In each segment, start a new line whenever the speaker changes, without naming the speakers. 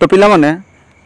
तो पिला माने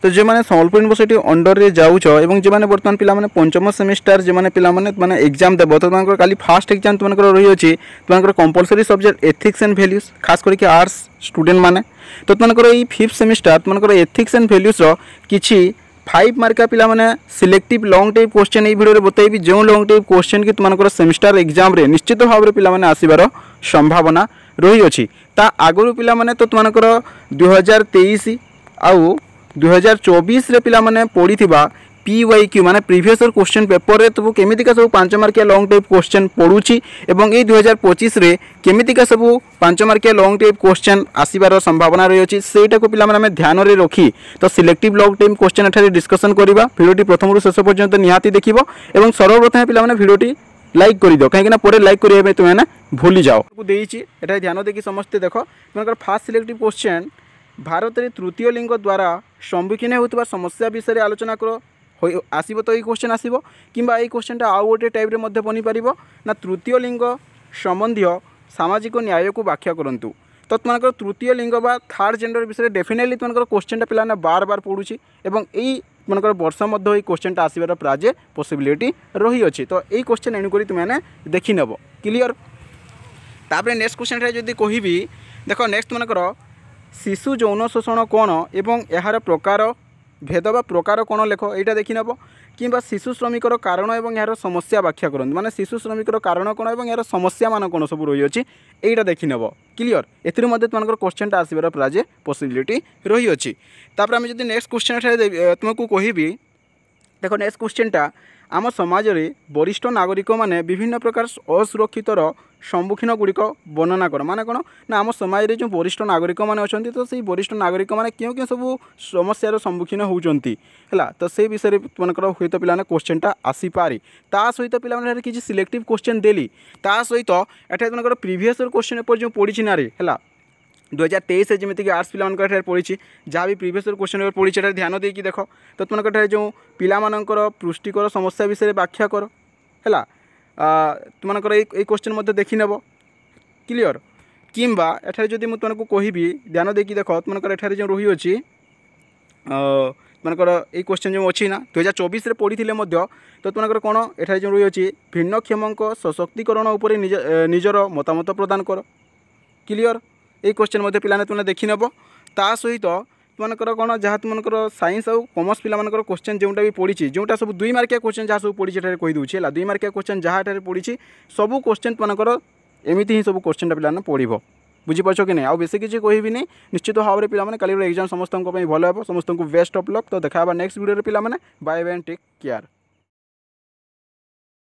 तो जो मैंने सम्बलपुर यूनिवर्सिटी अंडर रे जाऊच एवं जो मैंने बर्तमान पिला माने पंचम सेमिस्टर जो मैंने पिला माने एग्जाम देव तो तुमको काली फास्ट एग्जाम तुमको रही अच्छी तुमको compulsory subject ethics and values खास करके आर्ट्स स्टूडेंट माने तो तुमको ये 5th सेमिस्टर तुमको एथिक्स एंड वैल्यूज किछि 5 मार्क पिला माने सिलेक्टिव लॉन्ग टाइप क्वेश्चन ये वीडियो बताइबी जो लॉन्ग टाइप क्वेश्चन कि तुमको सेमिस्टर एग्जाम रे निश्चित भाव में पिला माने आसीबार संभावना रही अच्छी ता आगु पिला माने तो तुमको 2023 आउ 2024 रे पिला माने पढ़ीथिबा PYQ माने प्रीवियस ईयर क्वेश्चन पेपर रे तो केमितिका सब 5 मार्किया लॉन्ग टाइप क्वेश्चन पढुची एवं ए 2025 रे केमितिका सब 5 मार्किया लॉन्ग टाइप क्वेश्चन आसीबार संभावना रही अछि सेटा को पिला माने ध्यान रे रखी तो सिलेक्टिव लॉन्ग टाइप क्वेश्चन एठारे डिस्कशन करबा वीडियोटी प्रथम रु शेष पर्यंत निहाती देखिबो एवं सर्वप्रथम पिला माने वीडियोटी लाइक कर दियो कहीं पर लाइक करिया तुम मैंने भूली जाओ देइछि एटा ध्यान देखि समस्ते देखो तुमकर फास्ट सिलेक्टिव क्वेश्चन भारत रे तृतीय लिंग द्वारा सम्मुखीन होता समस्या विषय आलोचना कर आसब तो ये क्वेश्चन आसब कि ये क्वेश्चन आउ गोटे टाइप रे बनी पार ना तृतीय लिंग संबंधी सामाजिक न्याय को व्याख्या करंतु तो तुमको तृतीय लिंग बा थर्ड जेंडर विषय डेफिनेटली तुमको क्वेश्चन पिला बार बार पढ़ुची एवं यही तुमको वर्ष मध्य क्वेश्चन आसबार प्राय पॉसिबिलिटी रही अच्छी तो यही क्वेश्चन एणुक तुमने देखी नब क्लियर तापर नेक्स्ट क्वेश्चन जब कहबी देख नेक्स्ट तुमको शिशु यौन शोषण कौन एवं यार प्रकार भेद बा प्रकार कौन लेख यहाँ देखी नब कि शिशु श्रमिकर कारण एवं यार समस्या व्याख्या करते माने शिशु श्रमिकर कारण कौन एवं यार समस्या मान कौन सब रही अच्छी यहाँ देखी नब क्लियर एमको क्वेश्चन आसबार प्राय पॉसिबिलिटी रही अच्छी तापर आम जब नेक्स्ट क्वेश्चन तुमको कहबी देख नेक्स्ट क्वेश्चन आम समाज रे वरिष्ठ नागरिक माने विभिन्न प्रकार असुरक्षितर सम्मुखीन गुड़िक वर्णना कर माने कौन ना आम समाज रे जो वरिष्ठ नागरिक माने अच्छा तो से वरिष्ठ नागरिक माने क्यों क्यों सब समस्यार सम्मुखीन होती है तो से विषय तुमको हुए तो पिलाने क्वेश्चनटा आसीपारे ता सहित पिलाने किसी सिलेक्टिव क्वेश्चन देली ता सहित एटा तुमको प्रीवियस क्वेश्चन पेपर जो पड़ी ना रे है 2023 जमीक आर्ट्स पिला पड़ी जहाँ भी प्रीवियस क्वेश्चन पेपर पड़ी ध्यान देकी देख तो तुमको जो पिलामानकर पुष्टिकर समस्या विषय व्याख्या कर है तुमको ये क्वेश्चन देखी नब क्लियर किंबा एठारे जदि तुमको कहबी ध्यान देकी देख तुमको एठारे जो रही अच्छी तुमको ये क्वेश्चन जो अच्छी ना 2024 पढ़ी तो तुमको कौन एठारे जो रही अच्छी भिन्नक्षम सशक्तिकरण उपर निजर मतामत प्रदान कर क्लियर ये क्वेश्चन पिलाने तुमने देखी नब ता सहित तुमको कौन जहाँ तुमको साइंस और कॉमर्स पिला क्वेश्चन जोटा भी पड़ी जोटा सब 2 मार्किया क्वेश्चन जहाँ सब पड़ी कहीदे है 2 मार्किया क्वेश्चन जहाँ पड़ी सबू क्वेश्चन तुमको एमती ही सब क्वेश्चन पिलाने पढ़ो बुझीपार कि नहीं आउ बेस किसी कहबी नहीं निश्चित भाव में पिलाने काली एग्जाम समस्त भल हे समस्त बेस्ट ऑफ लक तो देखा नेक्स्ट वीडियो पिलाने bye bye and take care.